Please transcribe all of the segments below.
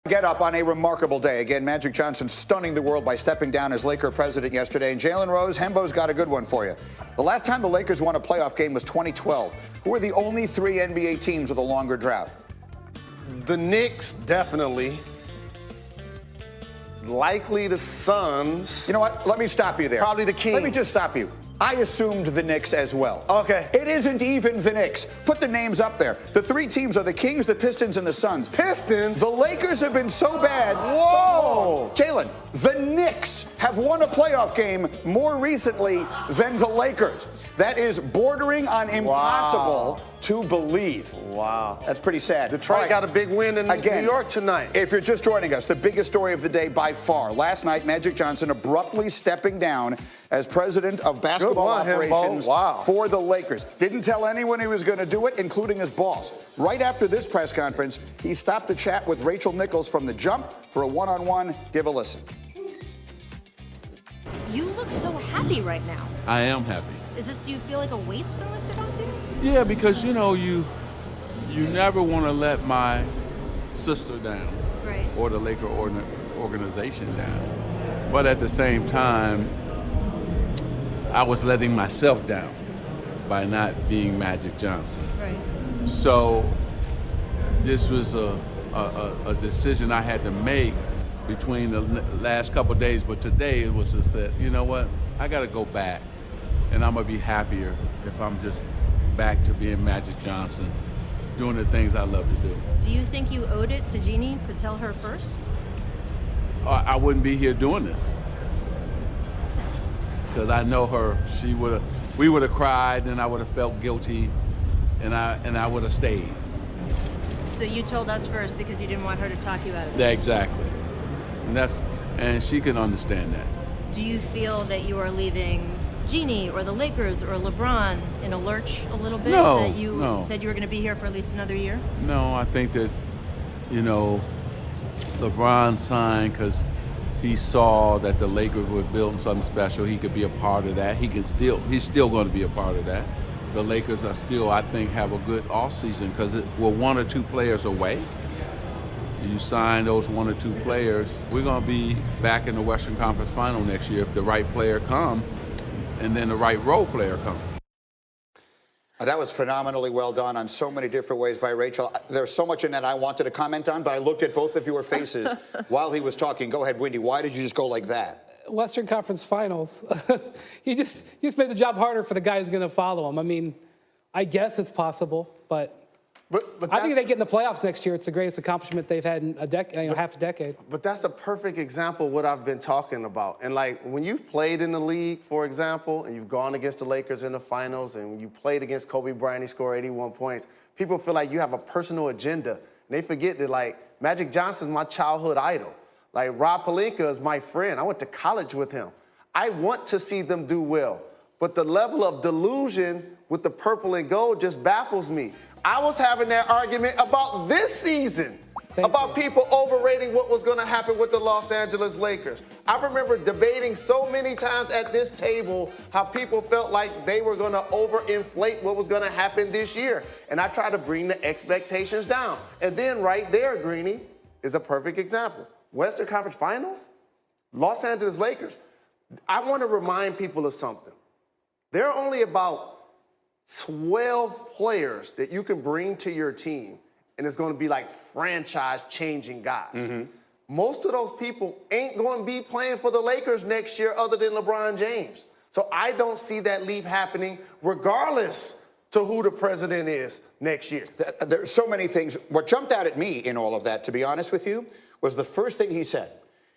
Get up on a remarkable day. Again, Magic Johnson stunning the world by stepping down as Laker president yesterday. And Jalen Rose, Hembo's got a good one for you. The last time the Lakers won a playoff game was 2012. Who were the only three NBA teams with a longer drought? The Knicks, definitely. Likely the Suns. You know what? Let me stop you there. Probably the Kings. Let me just stop you. I assumed the Knicks as well. Okay. It isn't even the Knicks. Put the names up there. The three teams are the Kings, the Pistons, and the Suns. Pistons? The Lakers have been so bad. Whoa! Jalen, the Knicks have won a playoff game more recently than the Lakers. That is bordering on impossible to believe. Wow. That's pretty sad. Detroit got a big win in New York tonight. If you're just joining us, the biggest story of the day by far. Last night, Magic Johnson abruptly stepping down as president of basketball operations for the Lakers. Didn't tell anyone he was going to do it, including his boss. Right after this press conference, he stopped to chat with Rachel Nichols from The Jump for a one-on-one. Give a listen. You look so happy right now. I am happy. Do you feel like a weight's been lifted off you? Yeah, because you never want to let my sister down, right, or the Laker organization down. But at the same time, I was letting myself down by not being Magic Johnson. Right. So this was a decision I had to make between the last couple of days. But today it was just that, you know what, I got to go back, and I'm gonna be happier if I'm just back to being Magic Johnson, doing the things I love to do. Do you think you owed it to Jeannie to tell her first? I wouldn't be here doing this. Because I know her, we would have cried, and I would have felt guilty, and I would have stayed. So you told us first because you didn't want her to talk you out of it? Yeah, exactly. And she can understand that. Do you feel that you are leaving Jeannie or the Lakers or LeBron in a lurch a little bit? No, that you no. said you were going to be here for at least another year? No, I think that, LeBron signed because he saw that the Lakers were building something special. He could be a part of that. He's still going to be a part of that. The Lakers are still, I think, have a good offseason because we're one or two players away. You sign those one or two players, we're going to be back in the Western Conference Final next year if the right player come and then the right role player come. That was phenomenally well done on so many different ways by Rachel. There's so much in that I wanted to comment on, but I looked at both of your faces while he was talking. Go ahead, Windy. Why did you just go like that? Western Conference Finals. he just made the job harder for the guy who's going to follow him. I mean, I guess it's possible, but I think if they get in the playoffs next year, it's the greatest accomplishment they've had in a decade, half a decade. But that's a perfect example of what I've been talking about. And like when you've played in the league, for example, and you've gone against the Lakers in the finals, and when you played against Kobe Bryant, he scored 81 points, people feel like you have a personal agenda. And they forget that, like, Magic Johnson's my childhood idol. Like, Rob Pelinka is my friend. I went to college with him. I want to see them do well. But the level of delusion with the purple and gold just baffles me. I was having that argument about this season, about people overrating what was going to happen with the Los Angeles Lakers. I remember debating so many times at this table how people felt like they were going to overinflate what was going to happen this year. And I tried to bring the expectations down. And then right there, Greeny, is a perfect example. Western Conference Finals, Los Angeles Lakers. I want to remind people of something. There are only about 12 players that you can bring to your team, and it's going to be like franchise-changing guys. Mm-hmm. Most of those people ain't going to be playing for the Lakers next year other than LeBron James. So I don't see that leap happening regardless to who the president is next year. There's so many things. What jumped out at me in all of that, to be honest with you, was the first thing he said.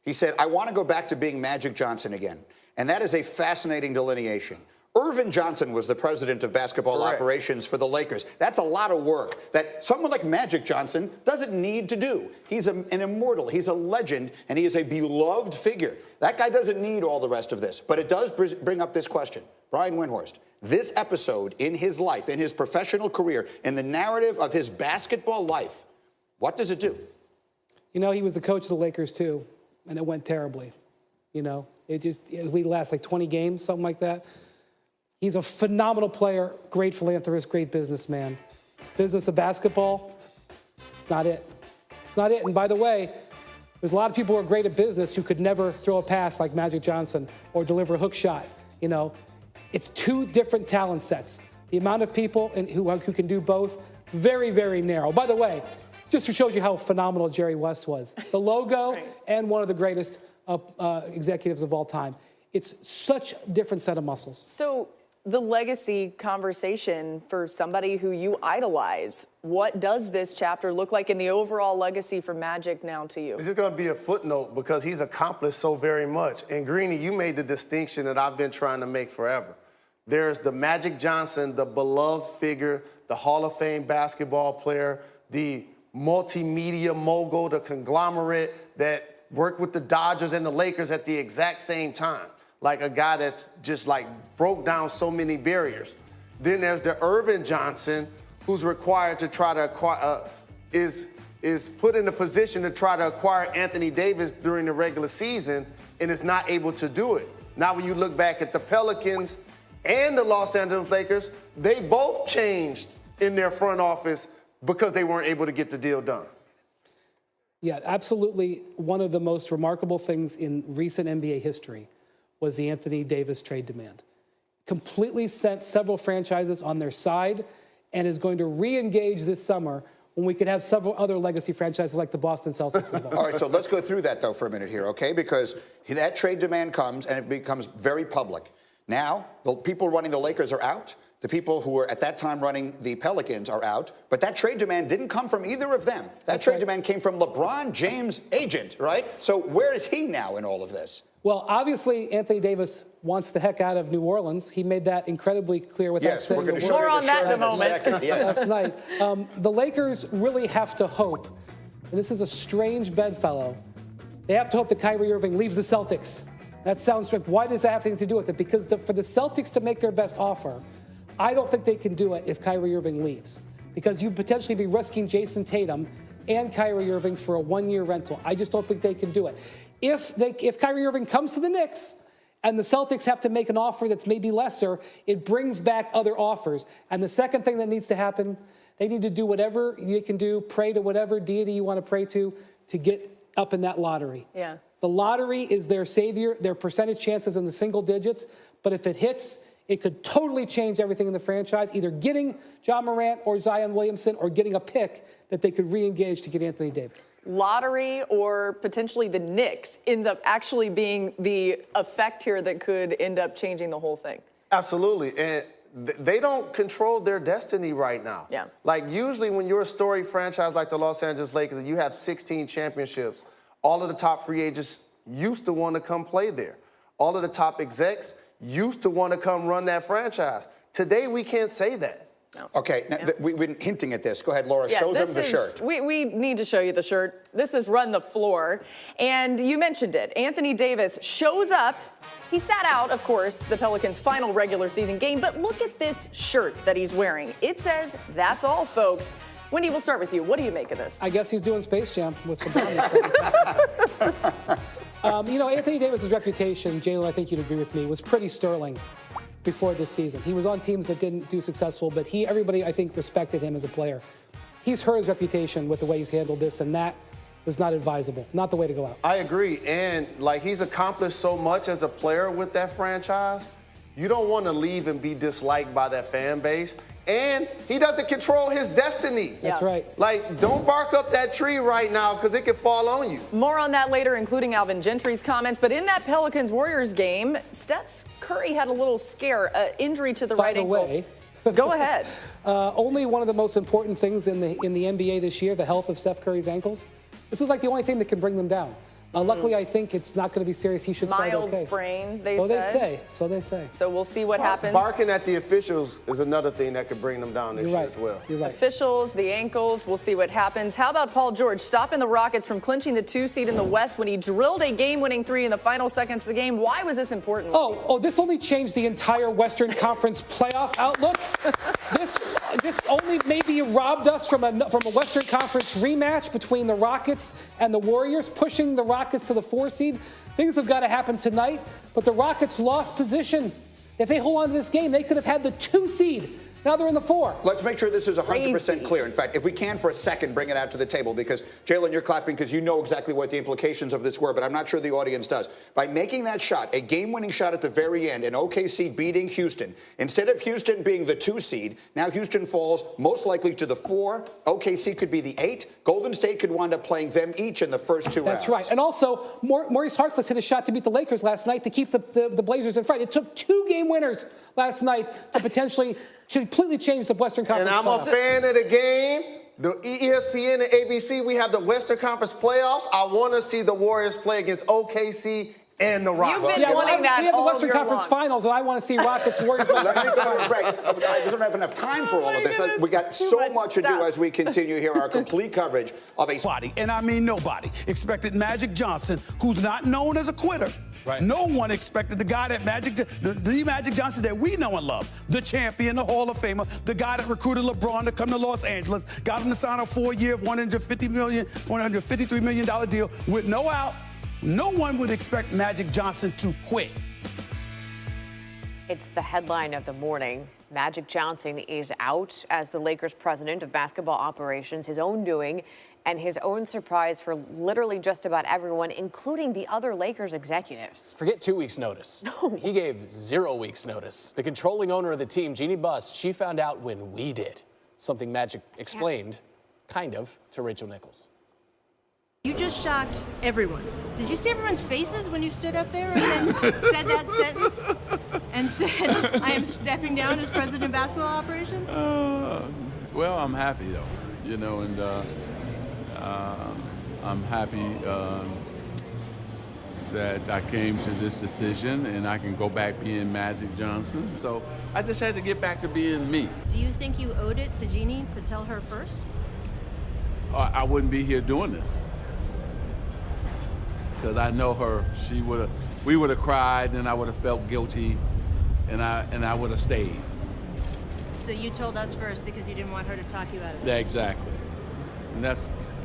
He said, I want to go back to being Magic Johnson again. And that is a fascinating delineation. Irvin Johnson was the president of basketball operations for the Lakers. That's a lot of work that someone like Magic Johnson doesn't need to do. He's an immortal. He's a legend, and he is a beloved figure. That guy doesn't need all the rest of this. But it does bring up this question. Brian Windhorst, this episode in his life, in his professional career, in the narrative of his basketball life, what does it do? He was the coach of the Lakers, too, and it went terribly. We last like 20 games, something like that. He's a phenomenal player, great philanthropist, great businessman. Business of basketball, not it. It's not it. And by the way, There's a lot of people who are great at business who could never throw a pass like Magic Johnson or deliver a hook shot. You know, it's two different talent sets. The amount of people who can do both, very, very narrow. By the way, just shows you how phenomenal Jerry West was. The logo Right. and one of the greatest executives of all time. It's such a different set of muscles. So the legacy conversation for somebody who you idolize, what does this chapter look like in the overall legacy for Magic now to you? It's just going to be a footnote because he's accomplished so very much. And Greeny, you made the distinction that I've been trying to make forever. There's the Magic Johnson, the beloved figure, the Hall of Fame basketball player, the multimedia mogul, the conglomerate that worked with the Dodgers and the Lakers at the exact same time. Like a guy that's just like broke down so many barriers. Then there's the Irvin Johnson, who's required to try to acquire, is put in a position to try to acquire Anthony Davis during the regular season and is not able to do it. Now, when you look back at the Pelicans and the Los Angeles Lakers, they both changed in their front office because they weren't able to get the deal done. Yeah, absolutely. One of the most remarkable things in recent NBA history was the Anthony Davis trade demand. Completely sent several franchises on their side and is going to re-engage this summer when we could have several other legacy franchises like the Boston Celtics involved. All right, so let's go through that, though, for a minute here, okay? Because that trade demand comes and it becomes very public. Now, the people running the Lakers are out. The people who were at that time running the Pelicans are out. But that trade demand didn't come from either of them. That trade demand came from LeBron James' agent, right? So where is he now in all of this? Well, obviously, Anthony Davis wants the heck out of New Orleans. He made that incredibly clear without saying we're going to a show word. More you on the that shirt in a moment. second. Yeah. Last night. The Lakers really have to hope, and this is a strange bedfellow, they have to hope that Kyrie Irving leaves the Celtics. That sounds strange. Why does that have anything to do with it? Because for the Celtics to make their best offer, I don't think they can do it if Kyrie Irving leaves. Because you'd potentially be risking Jason Tatum and Kyrie Irving for a one-year rental. I just don't think they can do it. If Kyrie Irving comes to the Knicks and the Celtics have to make an offer that's maybe lesser, it brings back other offers. And the second thing that needs to happen, they need to do whatever they can do, pray to whatever deity you want to pray to get up in that lottery. Yeah. The lottery is their savior, their percentage chances in the single digits. But if it hits, it could totally change everything in the franchise, either getting Ja Morant or Zion Williamson or getting a pick that they could re-engage to get Anthony Davis. Lottery or potentially the Knicks ends up actually being the effect here that could end up changing the whole thing. Absolutely. And they don't control their destiny right now. Yeah. Like usually when you're a storied franchise like the Los Angeles Lakers and you have 16 championships, all of the top free agents used to want to come play there. All of the top execs used to want to come run that franchise. Today, we can't say that. No. Okay, now, we've been hinting at this. Go ahead, Laura, show them the shirt. We need to show you the shirt. This is Run the Floor. And you mentioned it. Anthony Davis shows up. He sat out, of course, the Pelicans' final regular season game. But look at this shirt that he's wearing. It says, "That's all, folks." Wendy, we'll start with you. What do you make of this? I guess he's doing Space Jam with LeBron. Anthony Davis' reputation, Jalen, I think you'd agree with me, was pretty sterling before this season. He was on teams that didn't do successful, but everybody, I think, respected him as a player. He's hurt his reputation with the way he's handled this, and that was not advisable, not the way to go out. I agree, and he's accomplished so much as a player with that franchise. You don't want to leave and be disliked by that fan base. And he doesn't control his destiny. That's right. Don't bark up that tree right now because it could fall on you. More on that later, including Alvin Gentry's comments. But in that Pelicans-Warriors game, Steph Curry had a little scare, injury to the right ankle. By the way, go ahead. Only one of the most important things in the NBA this year, the health of Steph Curry's ankles. This is like the only thing that can bring them down. Luckily, I think it's not going to be serious. He should start okay. Mild sprain, they So say. So they say. So we'll see what happens. Barking at the officials is another thing that could bring them down this year as well. You're right. Officials, the ankles, we'll see what happens. How about Paul George stopping the Rockets from clinching the 2 seed in the West when he drilled a game-winning 3 in the final seconds of the game? Why was this important? This only changed the entire Western Conference playoff outlook. This only maybe robbed us from a Western Conference rematch between the Rockets and the Warriors, pushing the Rockets to the 4 seed. Things have got to happen tonight, but the Rockets lost position. If they hold on to this game, they could have had the 2 seed Now they're in the 4. Let's make sure this is 100% Crazy. clear. In fact, if we can for a second, bring it out to the table, because, Jalen, you're clapping because you know exactly what the implications of this were, but I'm not sure the audience does. By making that shot, a game-winning shot at the very end, and OKC beating Houston, instead of Houston being the 2 seed, now Houston falls most likely to the 4. OKC could be the 8. Golden State could wind up playing them each in the first 2 rounds. That's right. And also, Maurice Harkless hit a shot to beat the Lakers last night to keep the Blazers in front. It took 2 game winners last night to potentially completely change the Western Conference. And I'm a fan of the game. The ESPN and ABC, we have the Western Conference playoffs. I want to see the Warriors play against OKC and the Rockets. You've been wanting that we have the all Western year Conference long. Finals, and I want to see Rockets Warriors. Let me go. Right. I don't have enough time for all of this. We got so much to do as we continue here our complete coverage of a. Nobody, and I mean nobody, expected Magic Johnson, who's not known as a quitter. Right. No one expected the guy that the Magic Johnson that we know and love, the champion, the Hall of Famer, the guy that recruited LeBron to come to Los Angeles, got him to sign a 4-year, $153 million deal with no out. No one would expect Magic Johnson to quit. It's the headline of the morning. Magic Johnson is out as the Lakers president of basketball operations, his own doing, and his own surprise for literally just about everyone, including the other Lakers executives. Forget 2 weeks' notice. No. He gave 0 weeks' notice. The controlling owner of the team, Jeannie Buss, she found out when we did. Something Magic explained, kind of, to Rachel Nichols. You just shocked everyone. Did you see everyone's faces when you stood up there and then said that sentence and said, I am stepping down as president of basketball operations? Well, I'm happy, though, you know, and I'm happy that I came to this decision and I can go back being Magic Johnson. So I just had to get back to being me. Do you think you owed it to Jeannie to tell her first? I wouldn't be here doing this. Because I know her, we would have cried and I would have felt guilty and I would have stayed. So you told us first because you didn't want her to talk you out of it? Yeah, exactly.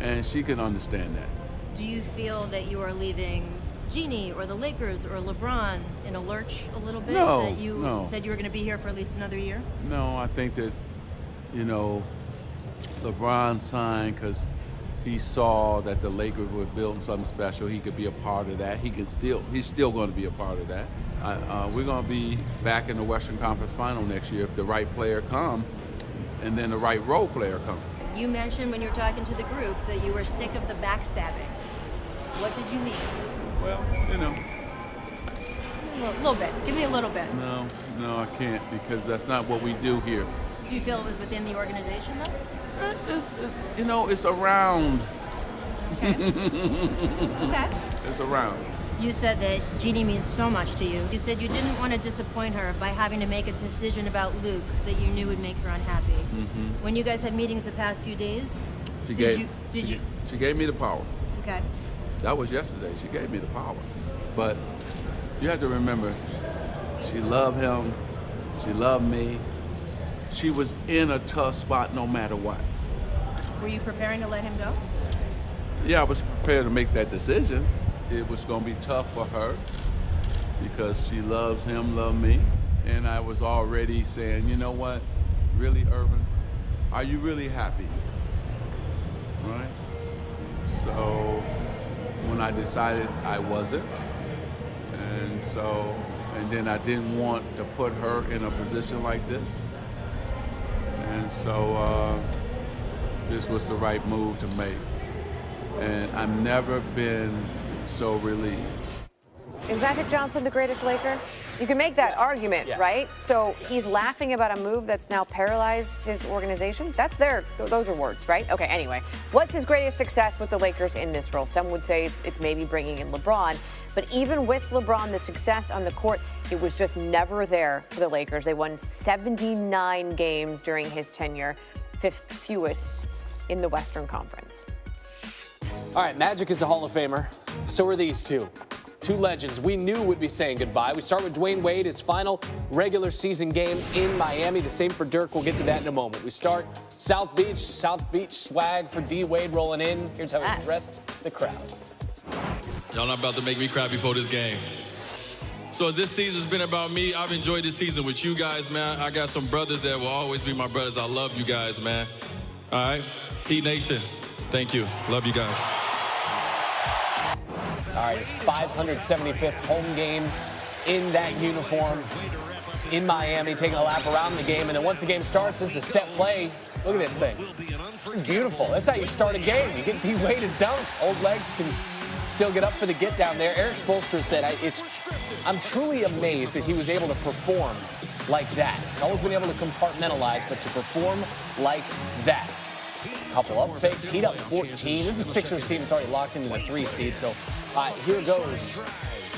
And she can understand that. Do you feel that you are leaving Jeannie or the Lakers or LeBron in a lurch a little bit? No, that you no. said you were going to be here for at least another year? No, I think that, you know, LeBron signed because he saw that the Lakers were building something special. He could be a part of that. He's still going to be a part of that. We're going to be back in the Western Conference Final next year if the right player come and then the right role player come. You mentioned when you were talking to the group that you were sick of the backstabbing. What did you mean? Well, you know. A little bit. Give me a little bit. No, I can't because that's not what we do here. Do you feel it was within the organization, though? It's around. Okay. Okay. It's around. You said that Jeannie means so much to you. You said you didn't want to disappoint her by having to make a decision about Luke that you knew would make her unhappy. Mm-hmm. When you guys had meetings the past few days, She gave me the power. Okay. That was yesterday. She gave me the power. But you have to remember, she loved him. She loved me. She was in a tough spot no matter what. Were you preparing to let him go? Yeah, I was prepared to make that decision. It was going to be tough for her because she loves him, loved me. And I was already saying, you know what? Really, Irvin? Are you really happy? Right? So when I decided I wasn't, and then I didn't want to put her in a position like this. And so this was the right move to make. And I've never been so relieved. Is Magic Johnson the greatest Laker? You can make that argument, right? So he's laughing about a move that's now paralyzed his organization? Those are words, right? Okay, anyway. What's his greatest success with the Lakers in this role? Some would say it's maybe bringing in LeBron. But even with LeBron, the success on the court, it was just never there for the Lakers. They won 79 games during his tenure, 5th fewest in the Western Conference. All right, Magic is a Hall of Famer. So are these two. Two legends we knew would be saying goodbye. We start with Dwayne Wade, his final regular season game in Miami. The same for Dirk. We'll get to that in a moment. We start South Beach swag for D. Wade rolling in. Here's how he addressed the crowd. Y'all not about to make me cry before this game. So as this season's been about me, I've enjoyed this season with you guys, man. I got some brothers that will always be my brothers. I love you guys, man. All right? Heat Nation, thank you. Love you guys. All right, his 575th home game in that uniform in Miami, taking a lap around the game. And then once the game starts, this is a set play. Look at this thing. It's beautiful. That's how you start a game. You get D-Wade to dunk. Old legs can still get up for the get down there. Eric Spoelstra said, I'm truly amazed that he was able to perform like that. He's always been able to compartmentalize, but to perform like that. Couple up fakes, heat up 14. This is a Sixers team that's already locked into the 3 seed. So here goes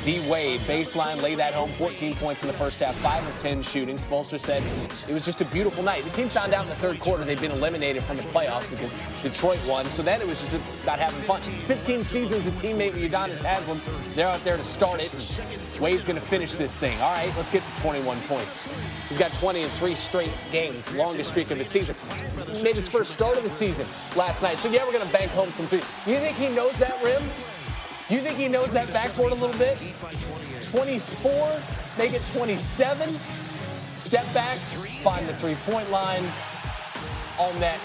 D-Wade, baseline, lay that home, 14 points in the first half, 5 of 10 shooting. Spoelstra said it was just a beautiful night. The team found out in the third quarter they'd been eliminated from the playoffs because Detroit won. So then it was just about having fun. 15 seasons a teammate with Udonis Haslem. They're out there to start it. Wade's going to finish this thing. All right, let's get to 21 points. He's got 20 in 3 straight games, longest streak of the season. He made his first start of the season last night. So yeah, we're going to bank home some 3. You think he knows that rim? You think he knows that backboard a little bit? 24, make it 27. Step back, find the 3-point line. On net,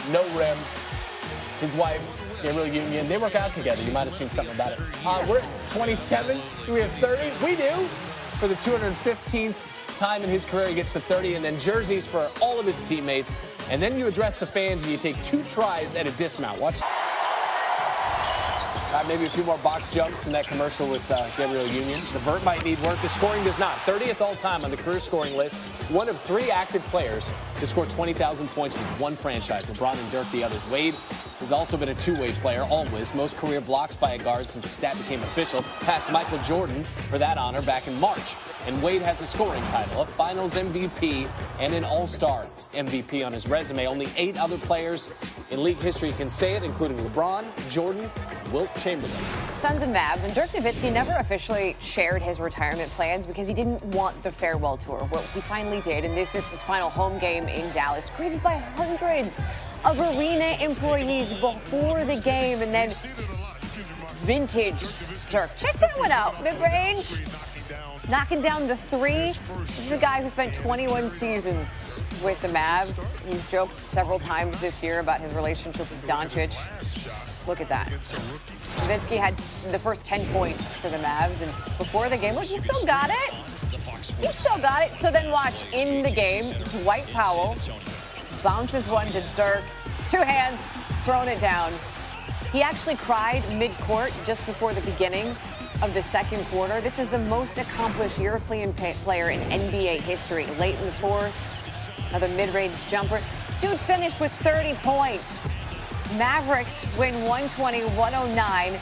no rim. His wife, Gabrielle Union, they work out together. You might have seen something about it. We're at 27. Do we have 30? We do. For the 215th time in his career, he gets to 30. And then jerseys for all of his teammates. And then you address the fans and you take 2 tries at a dismount. Watch. Maybe a few more box jumps in that commercial with Gabrielle Union. The vert might need work. The scoring does not. 30th all-time on the career scoring list. One of 3 active players to score 20,000 points with one franchise. LeBron and Dirk the others. Wade has also been a 2-way player, always. Most career blocks by a guard since the stat became official. Passed Michael Jordan for that honor back in March. And Wade has a scoring title, a Finals MVP, and an All-Star MVP on his resume. Only 8 other players in league history can say it, including LeBron, Jordan, Wilt Chamberlain. Suns and Mavs, and Dirk Nowitzki never officially shared his retirement plans because he didn't want the farewell tour. Well, he finally did, and this is his final home game in Dallas, greeted by hundreds of arena employees before the game, and then vintage Dirk. Check that one out, mid-range. Knocking down the 3. This is a guy who spent 21 seasons with the Mavs. He's joked several times this year about his relationship with Doncic. Look at that. Nowitzki had the first 10 points for the Mavs, and before the game, look, he still got it. He still got it. So then watch, in the game, Dwight Powell bounces one to Dirk. 2 hands, throwing it down. He actually cried mid-court just before the beginning of the second quarter. This is the most accomplished European player in NBA history. Late in the 4th, another mid-range jumper. Dude finished with 30 points. Mavericks win 120-109.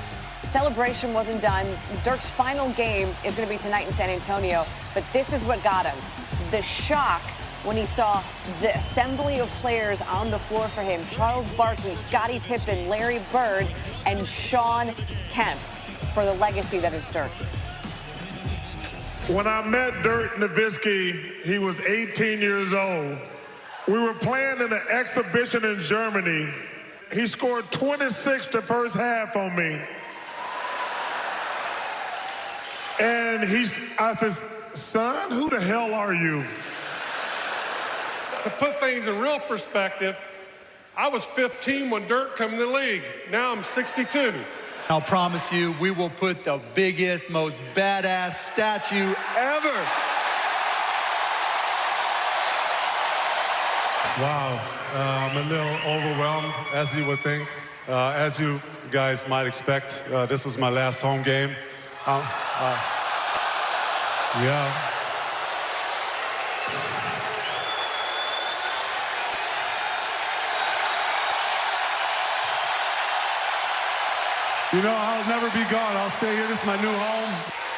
Celebration wasn't done. Dirk's final game is going to be tonight in San Antonio, but this is what got him. The shock when he saw the assembly of players on the floor for him. Charles Barkley, Scottie Pippen, Larry Bird, and Shawn Kemp, for the legacy that is Dirk. When I met Dirk Nowitzki, he was 18 years old. We were playing in an exhibition in Germany. He scored 26 the first half on me. And I said, son, who the hell are you? To put things in real perspective, I was 15 when Dirk came in the league. Now I'm 62. I'll promise you, we will put the biggest, most badass statue ever. Wow, I'm a little overwhelmed, as you would think. As you guys might expect, this was my last home game. Yeah. You know, I'll never be gone. I'll stay here. This is my new home.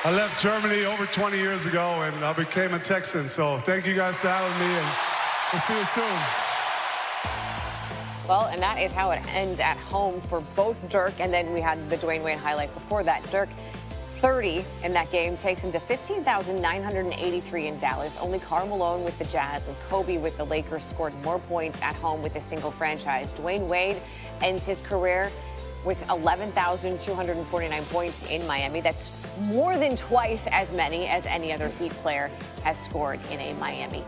I left Germany over 20 years ago, and I became a Texan. So thank you guys for having me, and we'll see you soon. Well, and that is how it ends at home for both Dirk, and then we had the Dwayne Wade highlight before that. Dirk, 30 in that game, takes him to 15,983 in Dallas. Only Karl Malone with the Jazz and Kobe with the Lakers scored more points at home with a single franchise. Dwayne Wade ends his career with 11,249 points in Miami. That's more than twice as many as any other Heat player has scored in a Miami